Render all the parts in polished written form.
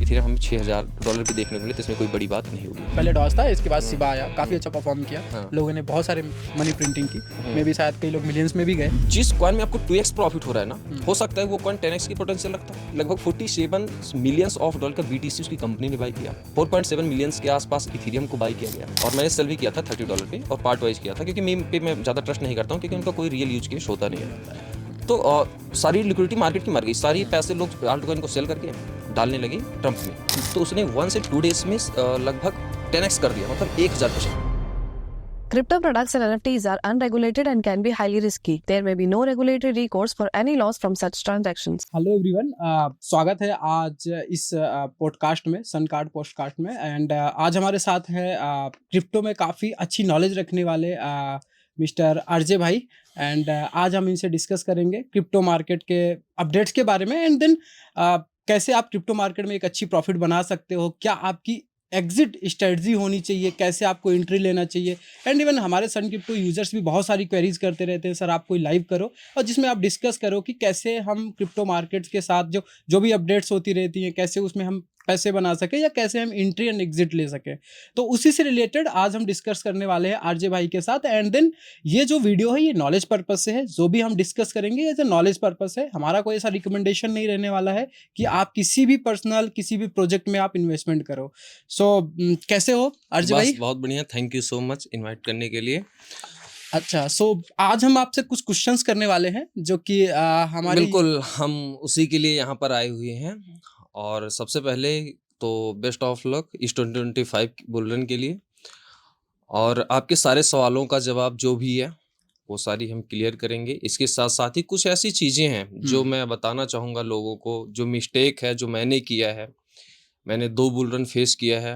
Ethereum हमें $6000 भी देखने को मिले, तो इसमें कोई बड़ी बात नहीं होगी। पहले डॉस था, इसके बाद सिबा आया, काफ़ी अच्छा परफॉर्म किया। हाँ। लोगों ने बहुत सारे मनी प्रिंटिंग की, मे भी शायद कई लोग मिलियंस में भी गए। जिस कॉइन में आपको 2x प्रॉफिट हो रहा है ना, हो सकता है वो कॉइन 10x की पोटेंशियल रखता है। लगभग $47 मिलियन का BTC उसकी कंपनी ने बाई किया। 4.7 मिलियन के आसपास इथेरियम को बाई किया गया, और मैंने सेल भी किया था $30 पे, और पार्ट वाइज किया था, क्योंकि मीम पे मैं ज़्यादा ट्रस्ट नहीं करता हूँ, क्योंकि उनका कोई रियल यूज केस होता नहीं है। तो सारी लिक्विडिटी मार्केट की मर गई, सारी पैसे लोग आल्ट कॉइन को सेल करके डालने लगे ट्रंप में, तो उसने 1 से 2 डेज में लगभग 10x कर दिया, मतलब 1000%। Crypto products and NFTs are unregulated and can be highly risky. There may be no regulatory recourse for any loss from such transactions. Hello everyone, स्वागत है आज इस पॉडकास्ट में, सनकार्ड पॉडकास्ट में। एंड आज हमारे साथ है क्रिप्टो में काफ़ी अच्छी नॉलेज रखने वाले मिस्टर आरजे भाई। एंड आज हम इनसे डिस्कस करेंगे क्रिप्टो मार्केट के अपडेट्स के बारे में, एंड देन कैसे आप क्रिप्टो मार्केट में एक अच्छी प्रॉफिट बना सकते हो, क्या आपकी एग्जिट स्ट्रेटजी होनी चाहिए, कैसे आपको एंट्री लेना चाहिए। एंड इवन हमारे सन क्रिप्टो यूजर्स भी बहुत सारी क्वेरीज करते रहते हैं, सर आप कोई लाइव करो, और जिसमें आप डिस्कस करो कि कैसे हम क्रिप्टो मार्केट्स के साथ जो भी अपडेट्स होती रहती हैं, कैसे उसमें हम पैसे बना सके, या कैसे हम एंट्री एंड एग्जिट ले सके। तो उसी से रिलेटेड आज हम डिस्कस करने वाले हैं आरजे भाई के साथ। एंड देन ये जो वीडियो है ये नॉलेज पर्पस से है, जो भी हम डिस्कस करेंगे एज ए नॉलेज पर्पस है, हमारा कोई ऐसा रिकमेंडेशन नहीं रहने वाला है कि आप किसी भी पर्सनल किसी भी प्रोजेक्ट में आप इन्वेस्टमेंट करो। सो कैसे हो आरजे भाई? बहुत बढ़िया, thank you so much invite करने के लिए। अच्छा, सो आज हम आपसे कुछ क्वेश्चंस करने वाले हैं जो कि हमारी बिल्कुल, हम उसी के लिए यहाँ पर आए हुए हैं। और सबसे पहले तो बेस्ट ऑफ लक इस 2025 बुल के लिए, और आपके सारे सवालों का जवाब जो भी है वो सारी हम क्लियर करेंगे। इसके साथ साथ ही कुछ ऐसी चीज़ें हैं जो मैं बताना चाहूँगा लोगों को, जो मिस्टेक है जो मैंने किया है। मैंने 2 बुल रन फेस किया है,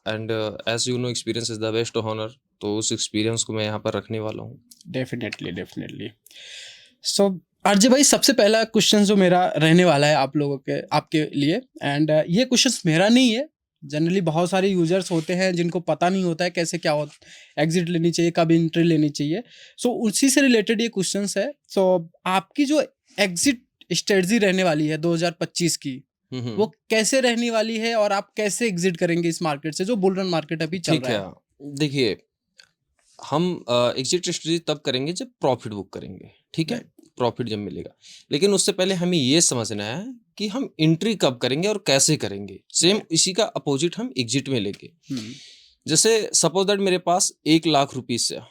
and as you know experience is the best honour, तो उस एक्सपीरियंस को मैं यहाँ पर रखने वाला हूँ। डेफिनेटली। सो आरजे भाई, सबसे पहला क्वेश्चन जो मेरा रहने वाला है आप लोगों के आपके लिए, एंड ये क्वेश्चन मेरा नहीं है, जनरली बहुत सारे यूजर्स होते हैं जिनको पता नहीं होता है कैसे क्या होता, एग्जिट लेनी चाहिए, कब एंट्री लेनी चाहिए। सो उसी से रिलेटेड ये क्वेश्चन है। सो आपकी जो एग्जिट स्ट्रेटजी रहने वाली है 2025 की, वो कैसे रहने वाली है, और आप कैसे एग्जिट करेंगे इस मार्केट से, जो बुल रन मार्केट अभी चल रहा है? देखिए, हम एग्जिट स्ट्रेटजी तब करेंगे जब प्रॉफिट बुक करेंगे, ठीक है, प्रॉफिट जब मिलेगा। लेकिन उससे पहले हमें ये समझना है कि हम एंट्री कब करेंगे और कैसे करेंगे। सेम इसी का अपोजिट हम एग्जिट में लेंगे। जैसे सपोज दैट मेरे पास 1 लाख रुपीस है,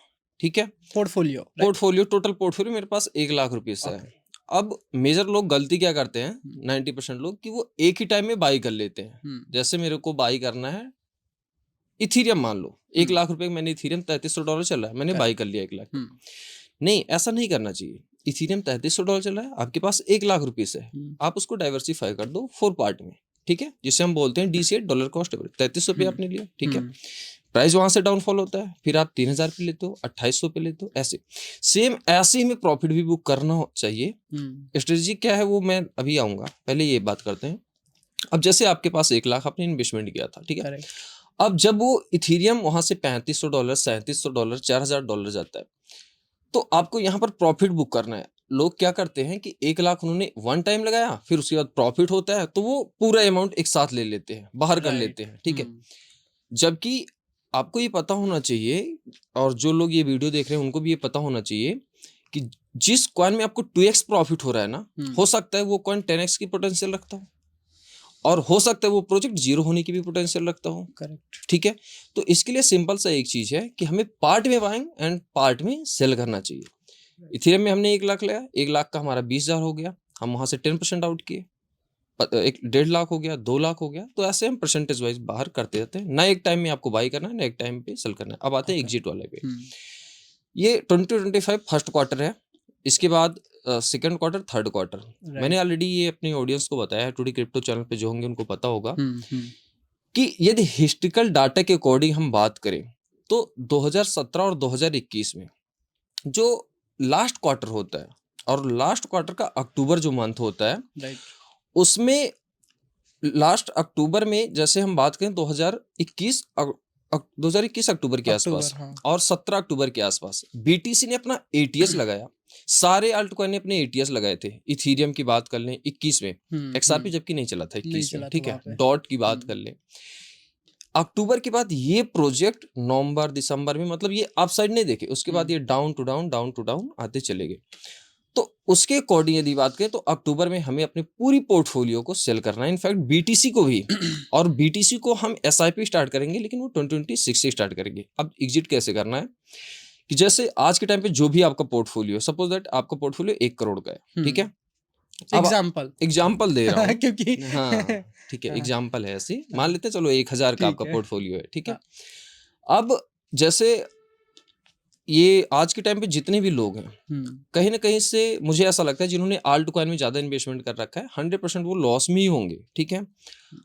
ठीक है, पोर्टफोलियो टोटल पोर्टफोलियो मेरे पास 1 लाख रुपीस है। अब मेजर लोग गलती क्या करते हैं, 90% लोग, कि वो एक ही टाइम में बाई कर लेते हैं। जैसे मेरे को बाई करना है इथेरियम, मान लो 1 लाख रुपए मैंने इथेरियम $3300 चल रहा है, मैंने बाई कर लिया 1 लाख। नहीं, ऐसा नहीं करना चाहिए। इथेरियम $3300 चल रहा है, आपके पास 1 लाख रुपीस है, आप उसको डाइवर्सिफाई कर दो 4 पार्ट में, ठीक है, जिसे हम बोलते हैं DCA, डॉलर कॉस्ट एवरेज। 3300 आपने लिया, ठीक है, प्राइस वहां से डाउनफॉल होता है, फिर आप 3000 पे लेते हो, 2800 पे लेते हो, ऐसे सेम ऐसे ही में प्रॉफिट भी बुक करना चाहिए। स्ट्रेटजी क्या है वो मैं अभी आऊंगा, पहले ये बात करते हैं। अब जैसे आपके पास 1 लाख आपने इन्वेस्टमेंट किया था, ठीक है, अब जब वो इथेरियम वहां से $3500, $3700, $4000 जाता है, तो आपको यहाँ पर प्रॉफिट बुक करना है। लोग क्या करते हैं कि 1 लाख उन्होंने वन टाइम लगाया, फिर उसके बाद प्रॉफिट होता है तो वो पूरा अमाउंट एक साथ ले लेते हैं, बाहर कर लेते हैं, ठीक है। जबकि आपको ये पता होना चाहिए, और जो लोग ये वीडियो देख रहे हैं उनको भी ये पता होना चाहिए, कि जिस कॉइन में आपको 2x प्रॉफिट हो रहा है ना, हो सकता है वो कॉइन 10x की पोटेंशियल रखता हो, और हो सकता है वो प्रोजेक्ट 0 होने की भी पोटेंशियल रखता हो। करेक्ट, ठीक है। तो इसके लिए सिंपल सा एक चीज है कि हमें पार्ट में बाइंग एंड पार्ट में सेल करना चाहिए। इथेरियम में हमने 1 लाख लगाया, 1 लाख का हमारा 20,000 हो गया, हम वहां से 10% आउट किए, 1.5 लाख हो गया, 2 लाख हो गया। तो ऐसे हम परसेंटेज वाइज बाहर करते रहते हैं, ना एक टाइम में आपको बाई करना है, ना एक टाइम पे सेल करना है। अब आते हैं एग्जिट वाले पे। ये 2025 फर्स्ट क्वार्टर है, इसके बाद सेकंड क्वार्टर, थर्ड क्वार्टर। मैंने ऑलरेडी ये अपनी ऑडियंस को बताया है, टुडे क्रिप्टो चैनल पे जो होंगे उनको पता होगा कि यदि हिस्ट्रिकल डाटा के अकॉर्डिंग हम बात करें तो 2017 और 2021 में जो लास्ट क्वार्टर होता है, और लास्ट क्वार्टर का अक्टूबर जो मंथ होता है, उसमें लास्ट अक्टूबर में जैसे हम बात करें 2021 अक्टूबर के आसपास, और 17 अक्टूबर के आसपास BTC ने अपना ATS लगाया। सारे अल्ट कॉइन ने अपने एटीएस लगाए थे। इथीरियम की बात कर लें 21 में, एक्सआरपी हम्म, जबकि नहीं चला था नहीं 21 चला में, था ठीक है। वहाँ पे। डॉट की बात कर लें, अक्टूबर के बाद ये प्रोजेक्ट नवंबर दिसंबर में मतलब ये अपसाइड नहीं देखे, उसके बाद ये डाउन टू डाउन आते चले गए। तो उसके अकॉर्डिंग यदि बात करें तो अक्टूबर में हमें अपने पूरी पोर्टफोलियो को सेल करना है, इनफैक्ट बीटीसी को भी। और बीटीसी को हम एसआईपी स्टार्ट करेंगे, लेकिन वो 2026 से स्टार्ट करेंगे। अब एग्जिट कैसे करना है कि जैसे आज के टाइम पे जो भी आपका पोर्टफोलियो, सपोज दैट आपका पोर्टफोलियो 1 करोड़ का है, ठीक है। अब एग्जाम्पल दे रहा हूँ क्योंकि हाँ ठीक है, हाँ, एग्जाम्पल है ऐसी, मान हाँ, लेते हैं चलो 1000 का ठीक आपका है। पोर्टफोलियो है, ठीक है। हाँ, अब जैसे ये आज के टाइम पे जितने भी लोग हैं, कहीं ना कहीं से मुझे ऐसा लगता है जिन्होंने आल्ट कॉइन में ज्यादा इन्वेस्टमेंट कर रखा है 100% वो लॉस में ही होंगे, ठीक है।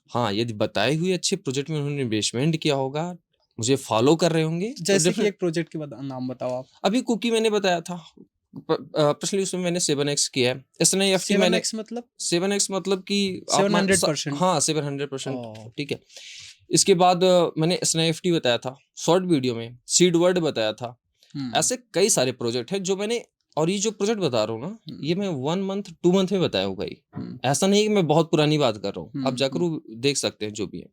हाँ, यदि बताए हुए अच्छे प्रोजेक्ट में उन्होंने इन्वेस्टमेंट किया होगा, मुझे फॉलो कर रहे होंगे, तो जैसे कि डेफिनेट। एक प्रोजेक्ट के नाम बताओ आप। अभी कुकी मैंने बताया था, पिछले उसमें मैंने 7x किया है। SNIFT मैंने 7x मतलब 7x मतलब कि आप 700%। हाँ 700%, ओह, ठीक है। इसके बाद मैंने SNIFT बताया था शॉर्ट वीडियो में, सीड वर्ड बताया था। ऐसे कई सारे प्रोजेक्ट हैं जो मैंने, और ये जो प्रोजेक्ट बता रहा हूँ ना, ये मैं 1 मंथ 2 मंथ में बताया होगा ही। ऐसा नहीं कि मैं बहुत पुरानी बात कर रहा हूँ, आप जाकर वो देख सकते हैं जो भी है।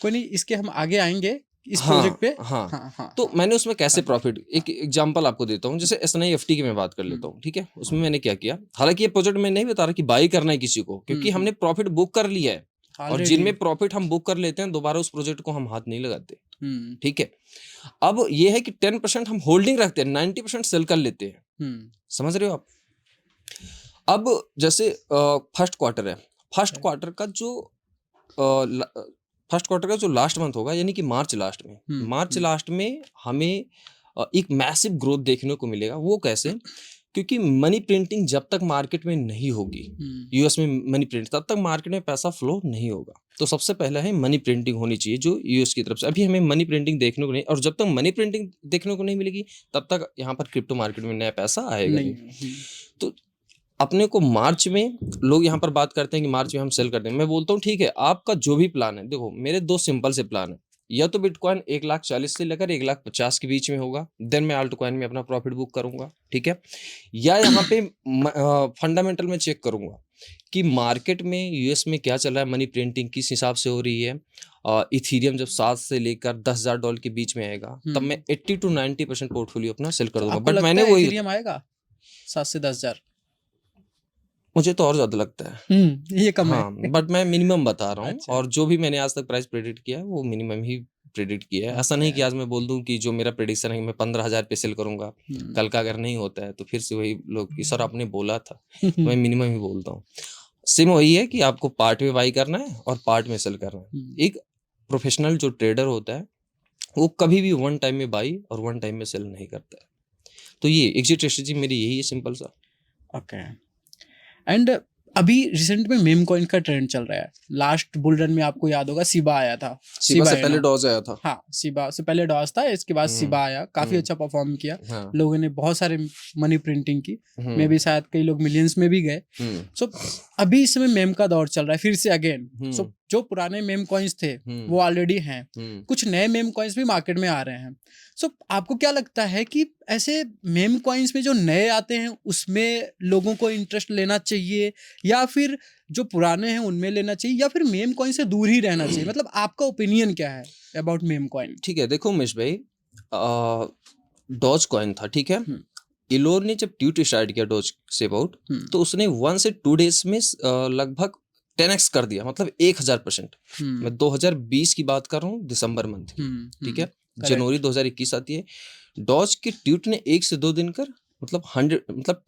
कोई नहीं, इसके हम आगे आएंगे इस हाँ प्रोजेक्ट पे। हाँ हाँ हाँ तो हाँ, मैंने उसमें कैसे हाँ, प्रॉफिट, एक एग्जांपल आपको देता हूँ। जैसे SNIFT की मैं बात कर लेता हूँ, ठीक है। उसमें मैंने क्या किया, हालांकि ये प्रोजेक्ट मैं नहीं बता रहा कि बाई करना है किसी को, क्योंकि हमने प्रॉफिट बुक कर लिया है। और ऑलरेडी। जिनमें प्रॉफिट हम बुक कर लेते हैं, दोबारा उस प्रोजेक्ट को हम हाथ नहीं लगाते, ठीक है। अब ये है कि 10% हम होल्डिंग रखते हैं, 90% सेल कर लेते हैं, समझ रहे हो आप। अब जैसे फर्स्ट क्वार्टर है, फर्स्ट क्वार्टर का जो फर्स्ट क्वार्टर का जो लास्ट मंथ होगा, यानी कि मार्च लास्ट में हमें एक मैसिव ग्रोथ देखने को मिलेगा। वो कैसे, क्योंकि मनी प्रिंटिंग जब तक मार्केट में नहीं होगी, यूएस में मनी प्रिंट, तब तक मार्केट में पैसा फ्लो नहीं होगा। तो सबसे पहला है मनी प्रिंटिंग होनी चाहिए जो यूएस की तरफ से। अभी हमें मनी प्रिंटिंग देखने को नहीं, और जब तक मनी प्रिंटिंग देखने को नहीं मिलेगी, तब तक यहाँ पर क्रिप्टो मार्केट में नया पैसा आएगा नहीं। तो अपने को मार्च में, लोग यहाँ पर बात करते हैं कि मार्च में हम सेल कर देंगे। मैं बोलता हूँ ठीक है, आपका जो भी प्लान है, देखो मेरे 2 सिंपल से प्लान है। या तो बिटकॉइन 1,40,000 से लेकर 1,50,000 के बीच में होगा, देन मैं आल्ट कॉइन में अपना प्रॉफिट बुक करूंगा, ठीक है। या यहाँ पे फंडामेंटल में चेक करूंगा कि मार्केट में यूएस में क्या चल रहा है, मनी प्रिंटिंग किस हिसाब से हो रही है। इथीरियम जब 7 से लेकर $10,000 के बीच में आएगा, तब मैं 80 to 90% पोर्टफोलियो अपना सेल कर दूंगा। बट मैंने वही, इथेरियम आएगा 7 से 10,000? मुझे तो और ज्यादा लगता है, ये कम है। हाँ, बट मैं मिनिमम बता रहा हूँ। अच्छा। और जो भी मैंने आज तक प्राइस प्रेडिक्ट किया है, वो मिनिमम ही प्रेडिक्ट किया है। ऐसा नहीं कि आज मैं बोल दूं कि जो मेरा प्रेडिक्शन है मैं 15,000 पे सेल करूंगा, कल का अगर नहीं होता है तो फिर से वही लोग कि सर आपने बोला था। तो मैं मिनिमम ही बोलता हूँ। सेम वही है कि आपको पार्ट में बाई करना है और पार्ट में सेल करना है। एक प्रोफेशनल जो ट्रेडर होता है, वो कभी भी 1 टाइम में बाई और 1 टाइम में सेल नहीं करता है। तो ये एग्जिट स्ट्रेटजी मेरी यही है, सिंपल सा। ओके। एंड अभी रिसेंट में मेम कॉइन का ट्रेंड चल रहा है। लास्ट बुल रन में आपको याद होगा सिबा आया था। सिबा से पहले डॉज आया था। हाँ, सिबा से पहले डॉज था, इसके बाद सिबा आया, काफी अच्छा परफॉर्म किया। हाँ। लोगों ने बहुत सारे मनी प्रिंटिंग की, मे भी शायद कई लोग मिलियंस में भी गए। सो अभी इस समय मेम का दौर चल रहा है फिर से अगेन। सो जो पुराने मेम कॉइन्स थे वो ऑलरेडी हैं, कुछ नए मेम कॉइन्स भी मार्केट में आ रहे हैं। सो आपको क्या लगता है कि ऐसे मेम कॉइन्स में जो नए आते हैं उसमें लोगों को इंटरेस्ट लेना चाहिए, या फिर जो पुराने हैं उनमें लेना चाहिए, या फिर मेम कॉइन से दूर ही रहना चाहिए? मतलब आपका ओपिनियन क्या है अबाउट मेम कॉइन? ठीक है, देखो उमेश भाई, डॉज कॉइन था, ठीक है। इलोर ने जब ट्वीट स्टार्ट किया डॉज से अबाउट, तो उसने 1 से 2 डेज में लगभग 10x कर दिया, मतलब 1000%। मैं 2020 की बात कर रहा हूँ, दिसंबर मंथ की, ठीक है। जनवरी 2021 आती है। डॉज की ट्वीट ने 1 से 2 दिन कर मतलब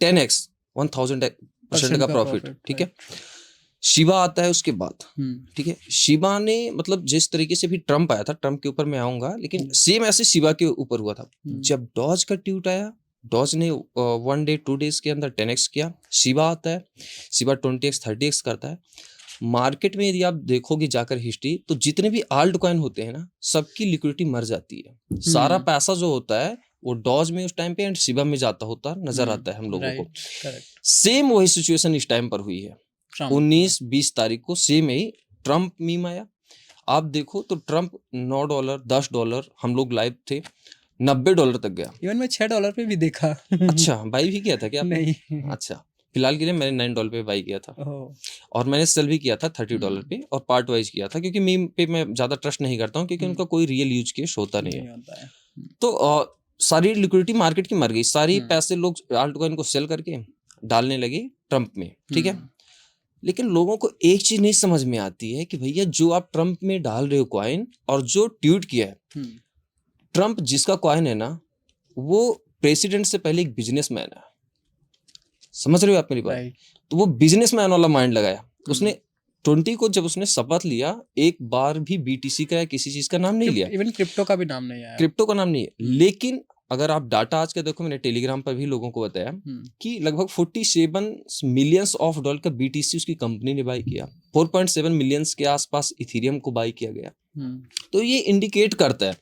10x 1000% का प्रॉफिट, ठीक है। शिबा आता है उसके बाद, ठीक है। शिबा ने मतलब जिस तरीके से भी ट्रम्प आया था, ट्रम्प के ऊपर मैं आऊंगा, लेकिन सेम ऐसे शिबा के ऊपर हुआ था। जब डॉज का ट्वीट आया, डॉज ने 1 डे 2 डेज के अंदर 10x किया। शिबा आता है, शिबा 20x 30x करता है। मार्केट में यदि आप देखोगे जाकर हिस्ट्री, तो जितने भी आल्ट कॉइन होते हैं ना, सबकी लिक्विडिटी मर जाती है। सारा पैसा जो होता है वो डॉज में उस टाइम पे एंड शिबा में जाता होता नजर आता है हम लोगों को। सेम वही सिचुएशन इस टाइम पर हुई है। 19-20 तारीख को सेम ही ट्रम्प मीम आया। आप देखो तो ट्रम्प $9 $10, हम लोग लाइव थे, $90 तक गया। इवन मैं $6 पे भी देखा। अच्छा, बाई भी किया था क्या आपने? नहीं। अच्छा, फिलहाल के लिए मैंने $9 पे बाई किया था ओह, और मैंने सेल भी किया था $30 पे और पार्ट वाइज किया था, क्योंकि मीम पे मैं ज़्यादा ट्रस्ट नहीं करता हूँ, क्योंकि उनका कोई रियल यूज केस होता नहीं है। नहीं होता है। तो सारी लिक्विडिटी मार्केट की मर गई, सारी पैसे लोग आल्ट कॉइन को सेल करके डालने लगे ट्रम्प में, ठीक है। लेकिन लोगों को एक चीज नहीं समझ में आती है कि भैया जो आप ट्रम्प में डाल रहे हो कॉइन, और जो ट्वीट किया है ट्रम्प, जिसका कॉइन है ना, वो प्रेसिडेंट से पहले एक बिजनेसमैन है। समझ रहे हो आप मेरी बात? राइट। तो वो बिजनेसमैन वाला माइंड लगाया उसने। 20 को जब उसने शपथ लिया, एक बार भी बीटीसी का या किसी चीज का नाम नहीं लिया, इवन क्रिप्टो का भी नाम नहीं आया। क्रिप्टो का नाम नहीं है। लेकिन अगर आप डाटा आज के देखो, मैंने टेलीग्राम पर भी लोगों को बताया कि लगभग 47 मिलियंस ऑफ डॉलर का बीटीसी उसकी कंपनी ने बाई किया। 4.7 मिलियंस के आसपास इथेरियम को बाई किया गया। तो ये इंडिकेट करता है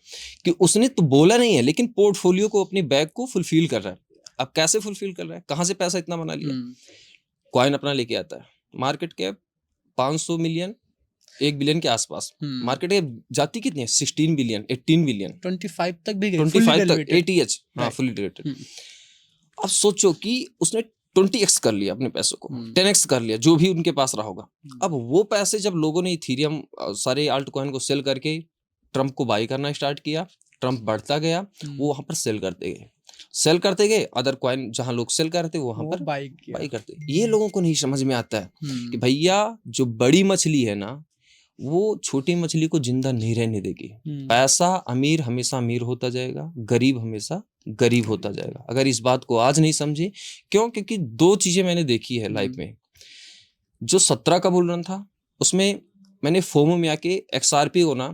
कि उसने तो बोला नहीं है, लेकिन पोर्टफोलियो को, अपनी बैग को फुलफिल कर रहा है। अब कैसे फुलफिल कर रहा है, कहाँ से पैसा इतना बना लिया? कॉइन अपना लेके आता है, मार्केट कैप 500 मिलियन, 1 बिलियन के आसपास। मार्केट कैप जाती कितनी है? 16 बिलियन, 18 बिलियन, 25 तक भी गई, 25 तक, ATH, हाँ, फुली डिरेक्टेड। अब सोचो कि उसने 20x कर लिया अपने पैसों को, 10x कर लिया, जो भी उनके पास रहा होगा। अब वो पैसे जब लोगों ने इथेरियम, सारे आल्ट कॉइन को सेल करके ट्रम्प को बाई करना स्टार्ट किया, ट्रम्प बढ़ता गया, वो वहां पर सेल करते गए, अदर कॉइन जहां लोग सेल करते वहां पर बाई करते। ये लोगों को नहीं समझ में आता है कि भैया जो बड़ी मछली है ना, वो छोटी मछली को जिंदा नहीं रहने देगी। पैसा, अमीर हमेशा अमीर होता जाएगा, गरीब हमेशा गरीब होता जाएगा। अगर इस बात को आज नहीं समझे, क्योंकि 2 चीजें मैंने देखी है लाइफ में। जो 17 का बुल रन था, उसमें मैंने फोमो में आके XRP को ना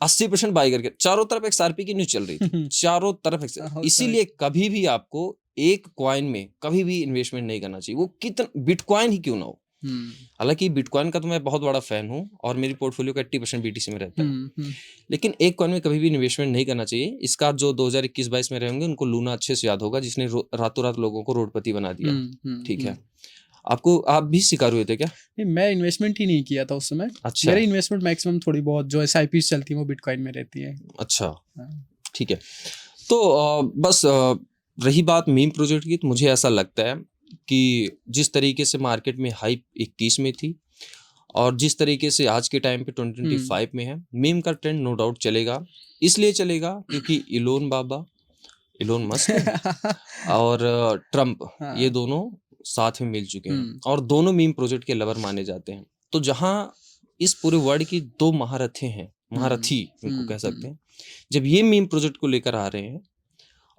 80% बाई करके, चारों तरफ XRP की न्यूज चल रही थी, चारों तरफ इसीलिए कभी भी आपको एक कॉइन में कभी भी इन्वेस्टमेंट नहीं करना चाहिए, वो कितना बिटकॉइन ही क्यों ना हो। हालांकि बिटकॉइन का तो मैं बहुत बड़ा फैन हूं और मेरी पोर्टफोलियो का 80% बीटीसी में रहता है, लेकिन एक कॉइन में कभी भी इन्वेस्टमेंट नहीं करना चाहिए। इसका जो 2021-22 में रहेंगे उनको लूना अच्छे से याद होगा, जिसने रातों रात लोगों को रोडपति बना दिया। ठीक है, आप भी शिकार हुए थे क्या? नहीं, मैं इन्वेस्टमेंट ही नहीं किया था उस समय। अच्छा, मेरी इन्वेस्टमेंट मैक्सिमम थोड़ी बहुत जो SIP चलती है वो बिटकॉइन में रहती है। अच्छा, ठीक है। तो बस रही बात मीम प्रोजेक्ट की, तो मुझे ऐसा लगता है कि जिस तरीके से मार्केट में हाइप 21 में थी और जिस तरीके से आज के टाइम पे 2025 में है, मीम का ट्रेंड नो डाउट चलेगा। इसलिए चलेगा क्योंकि इलोन मस्क और ट्रम्प, ये दोनों साथ में मिल चुके हैं और दोनों मीम प्रोजेक्ट के लवर माने जाते हैं। तो जहां इस पूरे वर्ल्ड की 2 महारथी इनको कह सकते हैं, जब ये मीम प्रोजेक्ट को लेकर आ रहे हैं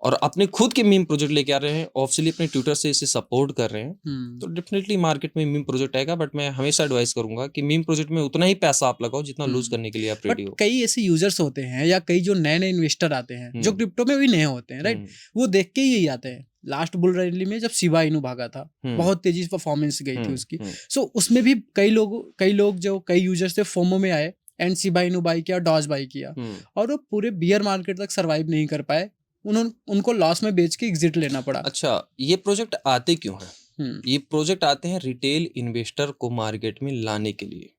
और अपने खुद के मीम प्रोजेक्ट लेके आ रहे हैं, ऑफिशियली अपने ट्विटर से इसे सपोर्ट कर रहे हैं, तो डेफिनेटली मार्केट में मीम प्रोजेक्ट आएगा। बट मैं हमेशा एडवाइस करूंगा कि मीम प्रोजेक्ट में उतना ही पैसा आप लगाओ जितना लूज करने के लिए आप रेडी हो। कई ऐसे यूजर्स होते हैं या कई जो नए इन्वेस्टर आते हैं जो क्रिप्टो में भी नए होते हैं, राइट, वो देख के ही यही आते हैं। लास्ट बुल रैली में जब शिबा इनू भागा था, बहुत तेजी से परफॉर्मेंस गई थी उसकी, सो उसमें भी कई यूजर्स थे फोमो में आए एंड शिबा इनू बाई किया, डॉज बाई किया, और वो पूरे बियर मार्केट तक सरवाइव नहीं कर पाए, उनको लॉस में बेच के एग्जिट लेना पड़ा। अच्छा, ये प्रोजेक्ट आते क्यों हैं? ये प्रोजेक्ट आते हैं रिटेल इन्वेस्टर को मार्केट में लाने के लिए।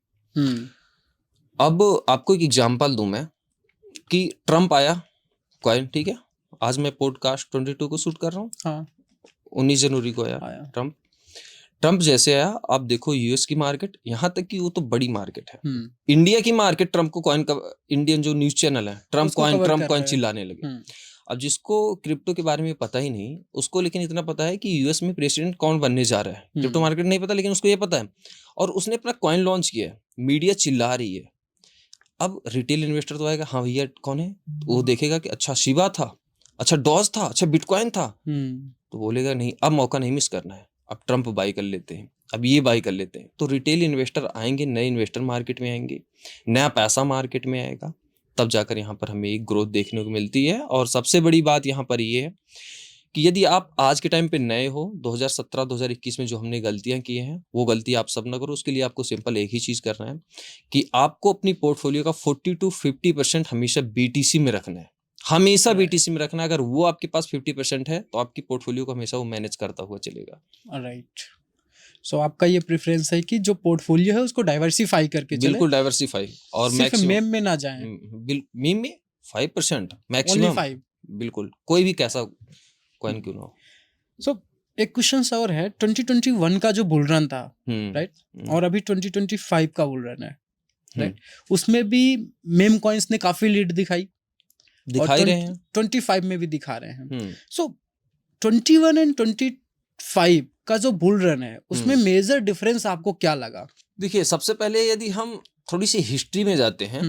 अब आपको एक एग्जांपल दूं मैं कि ट्रम्प आया कॉइन, ठीक है, आज मैं पॉडकास्ट 22 को शूट कर रहा हूँ, हाँ, 19 जनवरी को आया ट्रम्प जैसे आया, आप देखो यूएस की मार्केट, यहाँ तक कि वो तो बड़ी मार्केट है, इंडिया की मार्केट ट्रम्प को कॉइन का, इंडियन जो न्यूज चैनल है ट्रम्प कॉइन चिल्लाने लगे। अब जिसको क्रिप्टो के बारे में पता ही नहीं, उसको लेकिन इतना पता है कि यूएस में प्रेसिडेंट कौन बनने जा रहा है, क्रिप्टो मार्केट नहीं पता, लेकिन उसको ये पता है, और उसने अपना कॉइन लॉन्च किया है, मीडिया चिल्ला रही है। अब रिटेल इन्वेस्टर तो आएगा, हाँ भैया कौन है, वो देखेगा कि अच्छा शिबा था, अच्छा डॉज था, अच्छा बिटकॉइन था, तो बोलेगा नहीं, अब मौका नहीं मिस करना है, अब ट्रम्प बाई कर लेते हैं, अब ये बाई कर लेते हैं। तो रिटेल इन्वेस्टर आएंगे, नए इन्वेस्टर मार्केट में आएंगे, नया पैसा मार्केट में आएगा, तब जाकर यहाँ पर हमें एक ग्रोथ देखने को मिलती है। और सबसे बड़ी बात यहाँ पर ये है कि यदि आप आज के टाइम पे नए हो, 2017-2021 में जो हमने गलतियां की हैं वो गलती आप सब ना करो। उसके लिए आपको सिंपल एक ही चीज़ करना है कि आपको अपनी पोर्टफोलियो का 40 to 50% हमेशा बीटीसी में रखना है, हमेशा बीटीसी में रखना है। अगर वो आपके पास 50% है तो आपकी पोर्टफोलियो को हमेशा वो मैनेज करता हुआ चलेगा। राइट, सो आपका ये प्रेफरेंस है कि जो पोर्टफोलियो है उसको डाइवर्सिफाई करके चले, बिल्कुल डाइवर्सिफाई, और सिर्फ मेम में ना जाएं। मीम में 5% मैक्सिमम, बिल्कुल, कोई भी कैसा कॉइन क्यों ना हो। सो एक क्वेश्चन और है, 2021 का जो बुल रन था, राइट, और अभी 2025 का बुल रन है, राइट, उसमें भी मेम कॉइन्स ने काफी लीड दिखाई दिखा ही रहे हैं। 25 में भी दिखा रहे हैं। सो 21 एंड 25 का जो बुल रन है उसमें मेजर डिफरेंस आपको क्या लगा? देखिए, सबसे पहले यदि हम थोड़ी सी हिस्ट्री में जाते हैं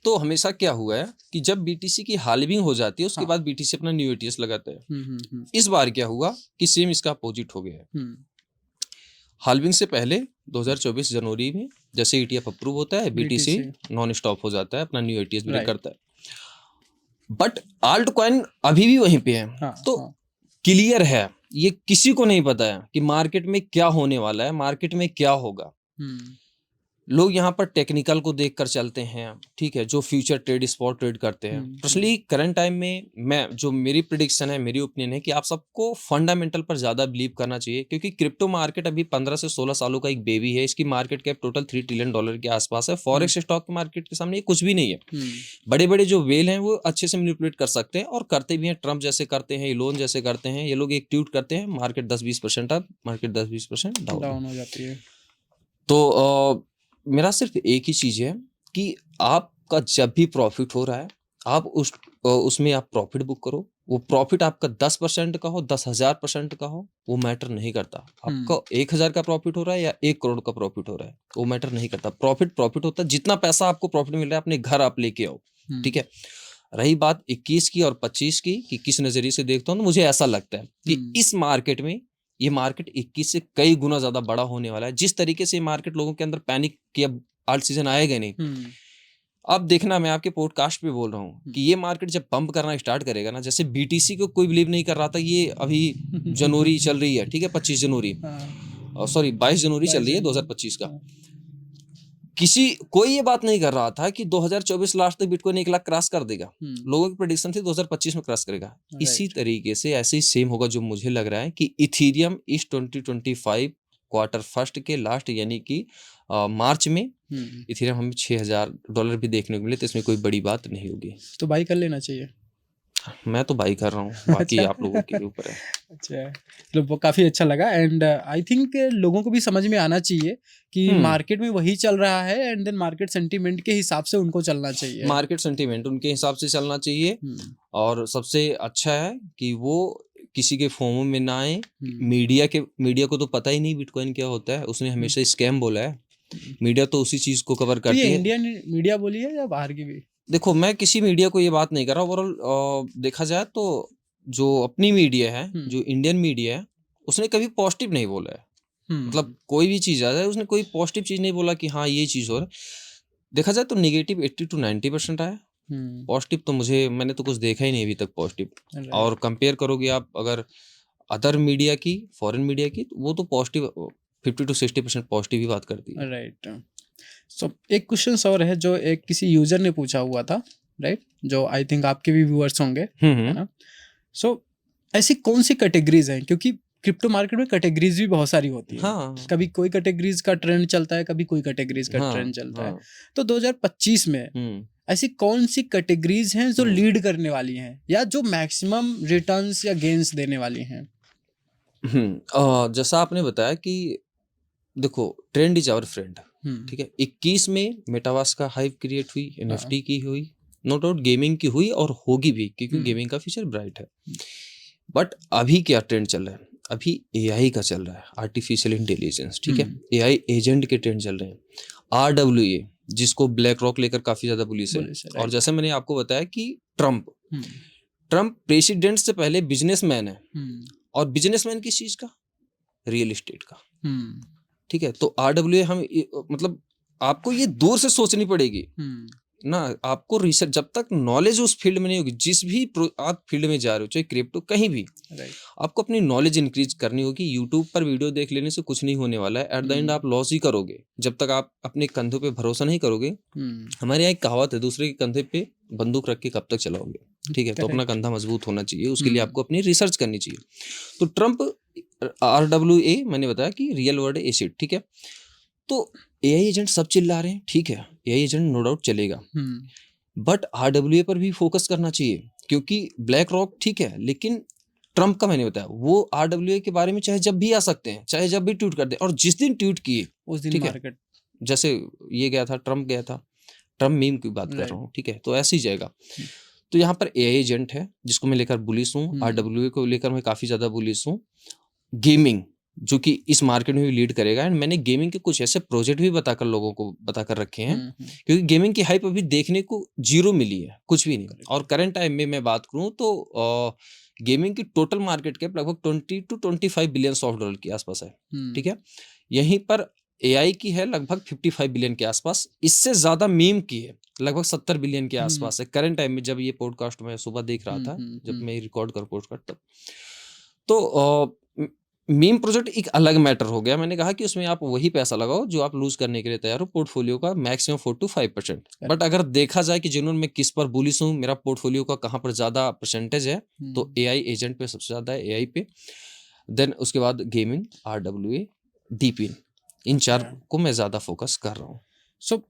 तो हमेशा क्या हुआ है कि जब बीटीसी की हाल्विंग हो जाती है उसके बाद बीटीसी अपना न्यू एटीएस लगाता है। इस बार क्या हुआ कि सेम इसका अपोजिट हो गया है। हाल्विंग से पहले 2024 जनवरी में जैसे ईटीएफ अप्रूव होता है, बीटीसी नॉन स्टॉप हो जाता है, अपना न्यू एटीएस ब्रेक करता है। बट आल्ट कॉइन अभी भी वहीं पे है। तो क्लियर है, ये किसी को नहीं पता है कि मार्केट में क्या होने वाला है, मार्केट में क्या होगा। लोग यहाँ पर टेक्निकल को देखकर चलते हैं, ठीक है, जो फ्यूचर ट्रेड, स्पॉट ट्रेड करते हैं। पर्सनली करंट टाइम में मैं जो मेरी प्रेडिक्शन है, मेरी ओपिनियन है कि आप सबको फंडामेंटल पर ज्यादा बिलीव करना चाहिए, क्योंकि क्रिप्टो मार्केट अभी 15 से 16 सालों का एक बेबी है। इसकी मार्केट कैप टोटल $3 ट्रिलियन के आसपास है। फॉरेक्स स्टॉक मार्केट के सामने ये कुछ भी नहीं है। बड़े बड़े जो वेल हैं वो अच्छे से मैनिपुलेट कर सकते हैं और करते भी हैं। ट्रम्प जैसे करते हैं, इलोन जैसे करते हैं। ये लोग एक ट्वीट करते हैं, मार्केट 10-20% अप, मार्केट 10-20% डाउन हो जाती है। तो मेरा सिर्फ एक ही चीज है कि आपका जब भी प्रॉफिट हो रहा है, आप उसमें आप प्रॉफिट बुक करो। वो प्रॉफिट आपका 10% का हो, 10,000% का हो, वो मैटर नहीं करता। आपका 1,000 का प्रॉफिट हो रहा है या 1 करोड़ का प्रॉफिट हो रहा है, वो मैटर नहीं करता। प्रॉफिट होता है, जितना पैसा आपको प्रॉफिट मिल रहा है अपने घर आप लेके आओ, ठीक है। रही बात 21 की और 25 की कि किस नजरिए से देखता हूँ, तो मुझे ऐसा लगता है कि इस मार्केट में ये मार्केट 21 से कई गुना ज्यादा बड़ा होने वाला है। जिस तरीके से ये मार्केट लोगों के अंदर पैनिक कि अब आल्ट सीजन आएगा नहीं, अब देखना, मैं आपके पॉडकास्ट पे बोल रहा हूँ कि ये मार्केट जब पंप करना स्टार्ट करेगा ना, जैसे बीटीसी को कोई बिलीव नहीं कर रहा था, ये अभी जनवरी चल रही है, ठीक है, 25 जनवरी, सॉरी 22 जनवरी चल रही है 2025 का। कोई ये बात नहीं कर रहा था कि 2024 लास्ट तक बिटकॉइन 1 लाख क्रॉस कर देगा। लोगों की प्रेडिक्शन थी 2025 में क्रॉस करेगा। इसी तरीके से ऐसे ही सेम होगा, जो मुझे लग रहा है कि इथेरियम इस 2025 क्वार्टर फर्स्ट के लास्ट यानी कि मार्च में इथेरियम हमें $6,000 भी देखने को मिले, तो इसमें कोई बड़ी बात नहीं होगी। तो बाई कर लेना चाहिए। मैं तो बाई कर रहा हूँ, बाकी आप लोगों के ऊपर है। अच्छा, तो वो काफी अच्छा लगा। एंड आई थिंक लोगों को भी समझ में आना चाहिए कि मार्केट में वही चल रहा है, एंड देन मार्केट सेंटीमेंट के हिसाब से उनको चलना चाहिए। मार्केट सेंटीमेंट उनके हिसाब से चलना चाहिए। और सबसे अच्छा है कि वो किसी के फोमो में ना आए। मीडिया को तो पता ही नहीं बिटकॉइन क्या होता है, उसने हमेशा स्कैम बोला है। मीडिया तो उसी चीज को कवर करती है। ये इंडियन मीडिया बोली है या बाहर की भी? देखो, मैं किसी मीडिया को ये बात नहीं कर रहा। ओवरऑल देखा जाए तो जो अपनी मीडिया है, जो इंडियन मीडिया है, उसने कभी पॉजिटिव नहीं बोला है। मतलब कोई भी चीज आ जाए, उसने कोई पॉजिटिव चीज नहीं बोला कि हाँ ये चीज हो रहा है। देखा जाए तो नेगेटिव 80 to 90% आया। पॉजिटिव तो मैंने तो कुछ देखा ही नहीं अभी तक पॉजिटिव। और कंपेयर करोगे आप अगर अदर मीडिया की, फॉरेन मीडिया की, तो वो तो पॉजिटिव 50 to 60% पॉजिटिव ही बात करती है। राइट। सो एक क्वेश्चन और है जो एक किसी यूजर ने पूछा हुआ था, राइट, जो आई थिंक आपके भी व्यूअर्स होंगे, है ना। सो ऐसी कौन सी कैटेगरीज हैं, क्योंकि क्रिप्टो मार्केट में कैटेगरीज भी बहुत सारी होती है। हाँ। कभी कोई कैटेगरीज का ट्रेंड चलता है, कभी कोई कैटेगरीज का ट्रेंड चलता है। तो 2025 में ऐसी कौन सी कैटेगरीज हैं जो लीड करने वाली हैं या जो मैक्सिमम रिटर्न्स या गेन्स देने वाली हैं? जैसा आपने बताया कि देखो, ट्रेंड इज आवर फ्रेंड, ठीक है। 21 में मेटावर्स का हाइप क्रिएट हुई, एनएफटी की हुई, नो डाउट गेमिंग की हुई और होगी भी, क्योंकि गेमिंग का फ्यूचर ब्राइट है। बट अभी क्या ट्रेंड चल रहा है? अभी एआई का चल रहा है, आर्टिफिशियल इंटेलिजेंस, ठीक है। एआई एजेंट के ट्रेंड चल रहे हैं। RWA, जिसको ब्लैक रॉक लेकर काफी ज्यादा बुलिश है। और जैसे मैंने आपको बताया कि ट्रम्प प्रेसिडेंट से पहले बिजनेसमैन है। और बिजनेसमैन किस चीज का? रियल एस्टेट का, ठीक है। तो RWA हम मतलब आपको ये दूर से सोचनी पड़ेगी ना। आपको रिसर्च, जब तक नॉलेज उस फील्ड में नहीं होगी, जिस भी आप फील्ड में जा रहे हो, चाहे क्रिप्टो कहीं भी, आपको अपनी नॉलेज इंक्रीज करनी होगी। यूट्यूब पर वीडियो देख लेने से कुछ नहीं होने वाला है। एट द एंड आप लॉस ही करोगे जब तक आप अपने कंधों पे भरोसा नहीं करोगे। हमारे यहाँ एक कहावत है, दूसरे के कंधे पे बंदूक रख के कब तक चलाओगे, ठीक है। तो अपना कंधा मजबूत होना चाहिए, उसके लिए आपको अपनी रिसर्च करनी चाहिए। तो ट्रम्प RWA मैंने बताया कि रियल वर्ल्ड एसिड, ठीक है। तो एआई एजेंट सब चिल्ला रहे हैं, ठीक है, एआई एजेंट नो डाउट चलेगा, बट RWA पर भी फोकस करना चाहिए। क्योंकि ब्लैक रॉक ठीक है, लेकिन ट्रम्प का मैंने बताया वो RWA के बारे में चाहे जब भी आ सकते हैं, चाहे जब भी ट्वीट कर दें, और जिस दिन ट्वीट किए उस दिन ठीक है, मार्केट जैसे ये गया था, ट्रम्प गया था, ट्रम्प मीम की बात कर राइट रहा हूँ, ठीक है, तो ऐसे ही जाएगा। तो यहाँ पर AI एजेंट है जिसको मैं लेकर बुलिश हूँ, RWA को लेकर मैं काफ़ी ज़्यादा बुलिश हूँ। गेमिंग जो कि इस मार्केट में भी लीड करेगा, एंड मैंने गेमिंग के कुछ ऐसे प्रोजेक्ट भी बताकर लोगों को बताकर रखे हैं, क्योंकि गेमिंग की हाइप अभी देखने को जीरो मिली है, कुछ भी नहीं। और करंट टाइम में मैं बात करूँ तो गेमिंग की टोटल मार्केट कैप लगभग 20 to 25 बिलियन सॉफ्ट डॉलर के आसपास है, ठीक है। यहीं पर AI की है लगभग 55 बिलियन के आसपास, इससे ज़्यादा मीम की है लगभग 70 बिलियन के आसपास है करंट टाइम में, जब ये पॉडकास्ट मैं सुबह देख रहा था, जब मैं रिकॉर्ड कर पॉडकास्ट तब। तो मीम प्रोजेक्ट एक अलग मैटर हो गया। मैंने कहा कि उसमें आप वही पैसा लगाओ जो आप लूज करने के लिए तैयार हो, पोर्टफोलियो का मैक्सिमम 4 to 5%। बट अगर देखा जाए कि जिन्होंने मैं किस पर बुलिश हूँ, मेरा पोर्टफोलियो का कहाँ पर ज़्यादा परसेंटेज है, तो AI एजेंट पे सबसे ज़्यादा है, AI पे, देन उसके बाद गेमिंग, RWA, DP, इन 4 को मैं ज़्यादा फोकस कर रहा हूँ। सो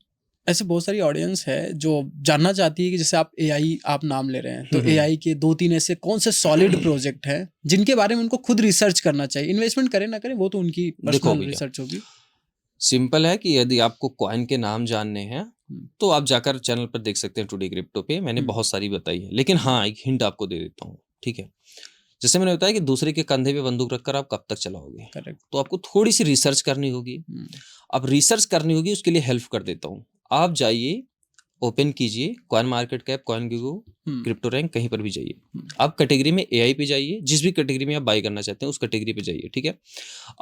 ऐसे बहुत सारी ऑडियंस है जो जानना चाहती है कि जैसे आप AI आप नाम ले रहे हैं, तो AI के 2-3 ऐसे कौन से सॉलिड प्रोजेक्ट हैं जिनके बारे में उनको खुद रिसर्च करना चाहिए, इन्वेस्टमेंट करें ना करें वो तो उनकी पर्सनल रिसर्च होगी। सिंपल है कि यदि आपको कॉइन के नाम जानने हैं तो आप जाकर चैनल पर देख सकते हैं, टुडे क्रिप्टो पे मैंने बहुत सारी बताई है, लेकिन हाँ एक हिंट आपको दे देता हूँ, ठीक है। जैसे मैंने बताया कि दूसरे के कंधे पे बंदूक रखकर आप कब तक चलाओगे, करेक्ट। तो आपको थोड़ी सी रिसर्च करनी होगी। अब रिसर्च करनी होगी, उसके लिए हेल्प कर देता हूँ। आप जाइए, ओपन कीजिए coin market cap, coin GIGO, crypto rank, कहीं पर भी जाइए। आप कैटेगरी में AI पे जाइए, जिस भी कैटेगरी में आप बाई करना चाहते हैं उस कैटेगरी पे जाइए, ठीक है।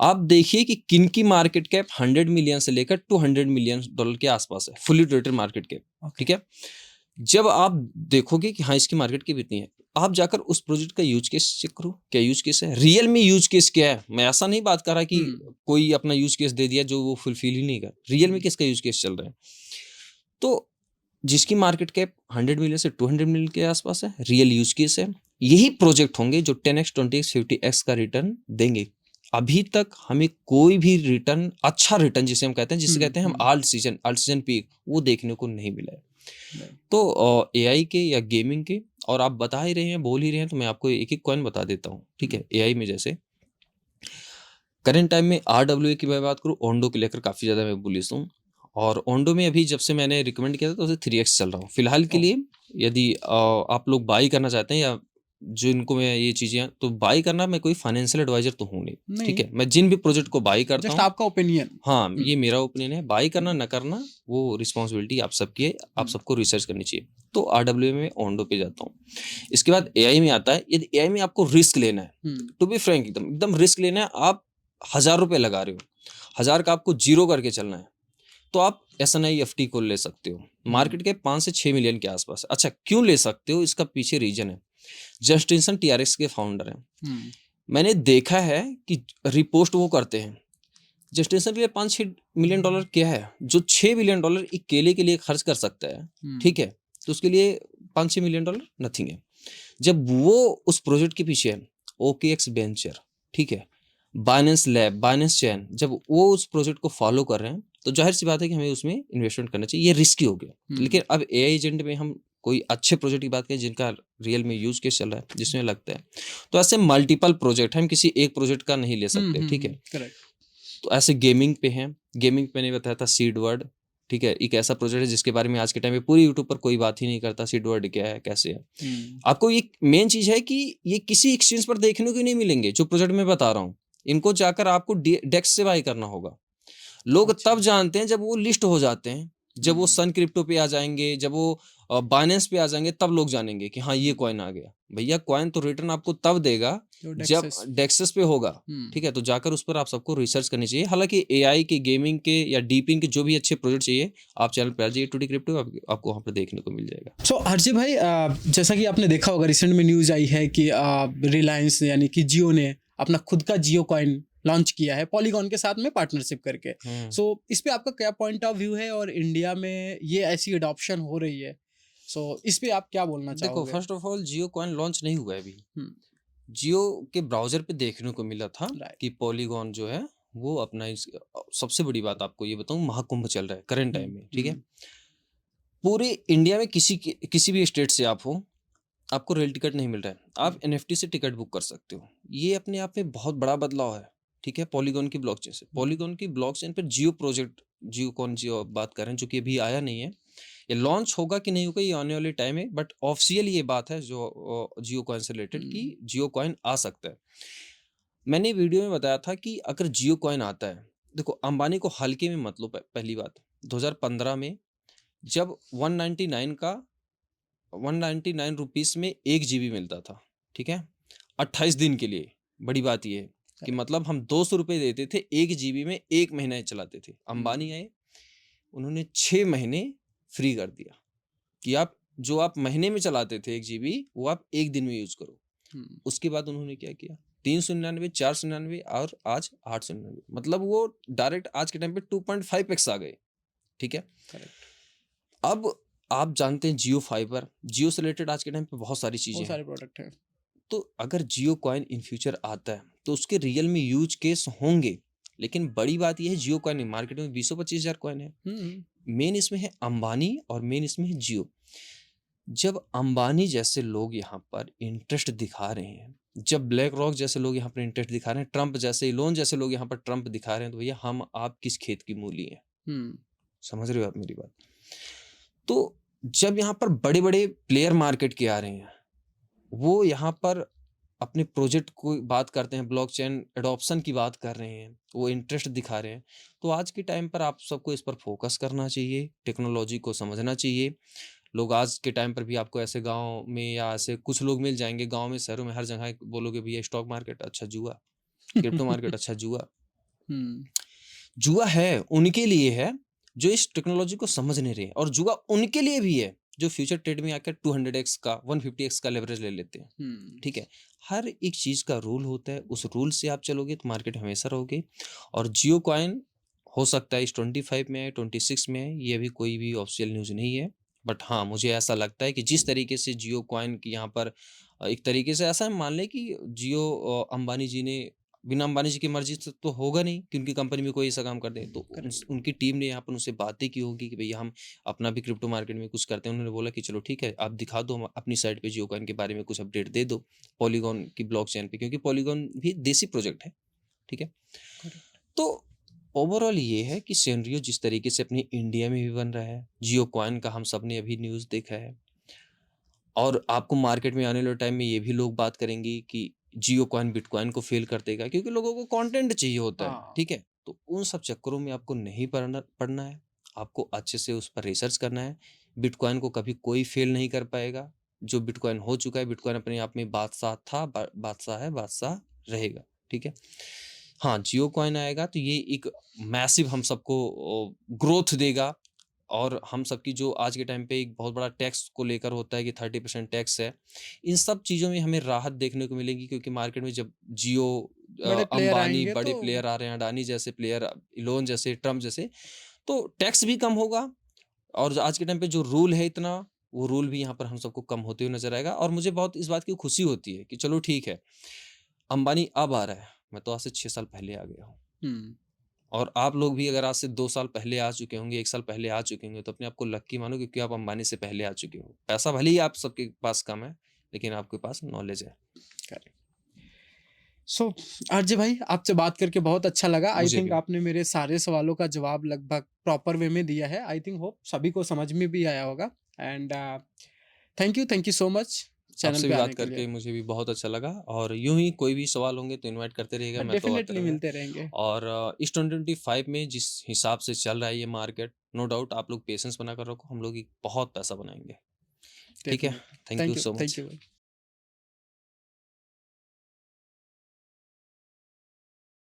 आप देखिए कि किन की मार्केट कैप 100 मिलियन से लेकर $200 मिलियन के आसपास है, फुली ट्रेडेड मार्केट कैप, ठीक है। जब आप देखोगे कि हाँ इसकी मार्केट कैप इतनी है, आप जाकर उस प्रोजेक्ट का यूज केस चेक करो, क्या यूज केस है, रियल में यूज केस क्या है। मैं ऐसा नहीं बात कर रहा कि कोई अपना यूज केस दे दिया जो वो फुलफिल ही नहीं कर, रियल में किसका यूज केस चल रहा है। तो जिसकी मार्केट कैप 100 मिलियन से 200 मिलियन के आसपास है, रियल यूज केस है, यही प्रोजेक्ट होंगे जो 10x 20x 50x का रिटर्न देंगे। अभी तक हमें कोई भी रिटर्न, अच्छा रिटर्न जिसे हम कहते हैं, जिसे कहते हैं हम आल्ट सीजन पीक, वो देखने को नहीं मिला है। तो AI के या गेमिंग के, और आप बता ही रहे हैं, बोल ही रहे हैं, तो मैं आपको एक एक कॉइन बता देता हूँ, ठीक है। AI में जैसे करंट टाइम में RWA की मैं बात करूँ, ओंडो को लेकर काफ़ी ज़्यादा मैं बुलिश हूँ, और ओंडो में अभी जब से मैंने रिकमेंड किया था तो उसे 3x चल रहा हूँ फिलहाल के लिए। यदि आप लोग बाई करना चाहते हैं या जो इनको मैं ये चीज़ें, तो बाई करना, मैं कोई फाइनेंशियल एडवाइजर तो हूँ नहीं, ठीक है। मैं जिन भी प्रोजेक्ट को बाई करता हूँ, आपका ओपिनियन, हाँ ये मेरा ओपिनियन है, बाई करना न करना वो रिस्पॉन्सिबिलिटी आप सबकी है, आप सबको रिसर्च करनी चाहिए। तो RWA में ओंडो पे जाता हूँ। इसके बाद AI में आता है। यदि AI में आपको रिस्क लेना है, टू बी फ्रैंक, एकदम रिस्क लेना है, आप 1000 रुपये लगा रहे हो, 1000 का आपको जीरो करके चलना है, तो आप SNIFT को ले सकते हो, मार्केट के 5 से 6 मिलियन के आसपास। अच्छा क्यों ले सकते हो, इसका पीछे रीजन है, जस्टिनसन TRX के फाउंडर हैं। मैंने देखा है कि रिपोस्ट वो करते हैं, जस्टिनसन के लिए 5-6 मिलियन डॉलर क्या है, जो 6 बिलियन डॉलर एक केले के लिए खर्च कर सकता है, ठीक है, तो उसके लिए 5-6 मिलियन डॉलर नथिंग है। जब वो उस प्रोजेक्ट के पीछे है, OKX वेंचर, ठीक है, बाइनेंस लैब, बाइनेंस चैन, जब वो उस प्रोजेक्ट को फॉलो कर रहे हैं, तो जाहिर सी बात है कि हमें उसमें इन्वेस्टमेंट करना चाहिए। ये रिस्की हो गया, लेकिन अब AI एजेंट में हम कोई अच्छे प्रोजेक्ट की बात करें जिनका रियल में यूज केस चल रहा है, जिसमें लगता है, तो ऐसे मल्टीपल प्रोजेक्ट, हम किसी एक प्रोजेक्ट का नहीं ले सकते, ठीक है। तो ऐसे गेमिंग पे हैं, गेमिंग पे मैंने बताया था सीडवर्ड, ठीक है, एक ऐसा प्रोजेक्ट है जिसके बारे में आज के टाइम में पूरी यूट्यूब पर कोई बात ही नहीं करता, सीडवर्ड क्या है, कैसे है। आपको ये मेन चीज है कि ये किसी एक्सचेंज पर देखने को नहीं मिलेंगे, जो प्रोजेक्ट मैं बता रहा हूँ, इनको जाकर आपको डेक्स से बाई करना होगा। लोग तब जानते हैं जब वो लिस्ट हो जाते हैं, जब वो सन क्रिप्टो पे आ जाएंगे, जब वो बाइनेंस पे आ जाएंगे, तब लोग जानेंगे कि हाँ ये कॉइन आ गया। भैया कॉइन तो रिटर्न आपको तब देगा जब डेक्सेस पे होगा, ठीक है, तो जाकर उस पर आप सबको रिसर्च करनी चाहिए। हालांकि AI के, गेमिंग के या डीपिंग के जो भी अच्छे प्रोजेक्ट चाहिए, आप चैनल पर आ जाइए टुडे क्रिप्टो, आपको वहाँ पर देखने को मिल जाएगा। सो आरजे भाई, जैसा कि आपने देखा होगा, रिसेंट में न्यूज आई है कि रिलायंस यानी कि जियो ने अपना खुद का जियो कॉइन लॉन्च किया है, पॉलीगॉन के साथ में पार्टनरशिप करके। सो इस पे आपका क्या पॉइंट ऑफ व्यू है, और इंडिया में ये ऐसी अडॉप्शन हो रही है, सो इस पे आप क्या बोलना चाहोगे? देखो, first of all Jio coin launch नहीं हुआ है अभी। जियो के ब्राउजर पे देखने को मिला था कि पॉलीगॉन जो है वो अपना सबसे बड़ी बात आपको ये बताऊं, महाकुंभ चल रहा है करंट टाइम में, ठीक है। पूरे इंडिया में किसी भी स्टेट से आप हो, आपको रेल टिकट नहीं मिल रहा है, आप एनएफटी से टिकट बुक कर सकते हो। ये अपने आप में बहुत बड़ा बदलाव है, ठीक है, पॉलीगॉन की ब्लॉकचेन से। पॉलीगॉन की ब्लॉकचेन पर जियो प्रोजेक्ट, जियो बात कर रहे हैं, जो कि अभी आया नहीं है। ये लॉन्च होगा कि नहीं होगा ये आने वाले टाइम है, बट ऑफिशियल ये बात है जो जियो कॉइन से रिलेटेड कि जियो कॉइन आ सकता है। मैंने वीडियो में बताया था कि अगर जियो कॉइन आता है, देखो अंबानी को हल्के में मत लो। पहली बात, 2015 में जब 199 रुपीस में 1 GB मिलता था, ठीक है, 28 दिन के लिए। बड़ी बात ये है कि मतलब हम 200 रुपये देते थे 1 GB में, 1 महीना चलाते थे। अंबानी आए, उन्होंने 6 महीने फ्री कर दिया कि आप महीने में चलाते थे 1 GB, वो आप 1 दिन में यूज करो। उसके बाद उन्होंने क्या किया, 399, 499 और आज 899। मतलब वो डायरेक्ट आज के टाइम पे 2.5x आ गए, ठीक है। अब आप जानते हैं जियो फाइबर, जियो से रिलेटेड आज के टाइम पे बहुत सारी चीजें, बहुत सारे प्रोडक्ट हैं। तो अगर जियो कॉइन इन फ्यूचर आता है तो उसके रियल में यूज केस होंगे। लेकिन बड़ी बात यह है, जियो कॉइन मार्केट में 20-25 हज़ार कॉइन है। मेन इसमें है अंबानी और मेन इसमें है जियो। जब अंबानी जैसे लोग यहाँ पर इंटरेस्ट दिखा रहे हैं, जब ब्लैक रॉक जैसे लोग यहाँ पर इंटरेस्ट दिखा रहे हैं, ट्रंप जैसे, इलोन जैसे लोग यहाँ पर ट्रंप दिखा रहे हैं, तो भैया हम आप किस खेत की मूली हैं? समझ रहे हो आप मेरी बात? तो जब यहाँ पर बड़े बड़े प्लेयर मार्केट के आ रहे हैं, वो यहाँ पर अपने प्रोजेक्ट को बात करते हैं, ब्लॉकचेन एडॉप्शन की बात कर रहे हैं, वो इंटरेस्ट दिखा रहे हैं, तो आज के टाइम पर आप सबको इस पर फोकस करना चाहिए, टेक्नोलॉजी को समझना चाहिए। लोग आज के टाइम पर भी आपको ऐसे गांव में या ऐसे कुछ लोग मिल जाएंगे, गांव में, शहरों में, हर जगह बोलोगे भैया स्टॉक मार्केट अच्छा जुआ, क्रिप्टो मार्केट अच्छा जुआ। जुआ है उनके लिए है जो इस टेक्नोलॉजी को समझ नहीं रहे, और जुआ उनके लिए भी है जो फ्यूचर ट्रेड में आकर 200x का 150x का लेवरेज ले लेते हैं, ठीक है। हर एक चीज का रूल होता है, उस रूल से आप चलोगे तो मार्केट हमेशा रहोगे। और जियो कॉइन हो सकता है इस 25 में है, 26 में है, ये अभी कोई भी ऑफिशियल न्यूज नहीं है। बट हाँ, मुझे ऐसा लगता है कि जिस तरीके से जियो कॉइन की यहाँ पर एक तरीके से ऐसा मान लें कि जियो अंबानी जी ने, बिना अंबानी जी की मर्जी से तो होगा नहीं कि उनकी कंपनी में कोई ऐसा काम कर दे, तो उनकी टीम ने यहाँ पर उनसे बातें की होगी कि भैया हम अपना भी क्रिप्टो मार्केट में कुछ करते हैं। उन्होंने बोला कि चलो ठीक है, आप दिखा दो, हम अपनी साइड पे जियो कॉइन के बारे में कुछ अपडेट दे दो, पॉलीगॉन की ब्लॉकचेन पे, क्योंकि पॉलीगॉन भी देसी प्रोजेक्ट है, ठीक है। तो ओवरऑल ये है कि सिनेरियो जिस तरीके से अपनी इंडिया में भी बन रहा है, जियो कॉइन का हम सब ने अभी न्यूज़ देखा है, और आपको मार्केट में आने वाले टाइम में ये भी लोग बात करेंगे कि जियो कॉइन बिटकॉइन को फेल कर देगा, क्योंकि लोगों को कंटेंट चाहिए होता है, ठीक है। तो उन सब चक्करों में आपको नहीं पड़ना है, आपको अच्छे से उस पर रिसर्च करना है। बिटकॉइन को कभी कोई फेल नहीं कर पाएगा। जो बिटकॉइन हो चुका है, बिटकॉइन अपने आप में बादशाह था, बादशाह है, बादशाह रहेगा, ठीक है। हाँ, जियो कॉइन आएगा तो ये एक मैसिव हम सबको ग्रोथ देगा, और हम सबकी जो आज के टाइम पे एक बहुत बड़ा टैक्स को लेकर होता है कि 30% टैक्स है, इन सब चीज़ों में हमें राहत देखने को मिलेगी, क्योंकि मार्केट में जब जियो, बड़े प्लेयर अंबानी आएंगे बड़े तो प्लेयर आ रहे हैं, अडानी जैसे प्लेयर, इलोन जैसे, ट्रम्प जैसे, तो टैक्स भी कम होगा। और आज के टाइम पे जो रूल है इतना, वो रूल भी यहाँ पर हम सबको कम होते हुए नजर आएगा। और मुझे बहुत इस बात की खुशी होती है कि चलो ठीक है, अंबानी अब आ रहा है, मैं तो आज से 6 साल पहले आ गया हूँ, और आप लोग भी अगर आज से 2 साल पहले आ चुके होंगे, 1 साल पहले आ चुके होंगे, तो अपने आप को लक्की मानो, क्योंकि आप अंबानी से पहले आ चुके हो। पैसा भले ही आप सबके पास कम है, लेकिन आपके पास नॉलेज है। सो आरजे भाई, आपसे बात करके बहुत अच्छा लगा। आई मुझे थिंक भी। आपने मेरे सारे सवालों का जवाब लगभग प्रॉपर वे में दिया है। आई थिंक होप सभी को समझ में भी आया होगा। And thank you so much channel आपसे पे भी आने बात के लिए। करके मुझे भी बहुत अच्छा लगा, और यूं ही कोई भी सवाल होंगे तो इनवाइट करते रहिएगा, मैं तो आता डेफिनेटली रहूँगा। मिलते रहेंगे। और इस 2025 में जिस हिसाब से चल रहा है ये मार्केट, नो डाउट आप लोग पेशेंस बनाकर रखो, हम लोग एक बहुत पैसा बनाएंगे, ठीक है। Definitely. Thank you so thank much. You भाई।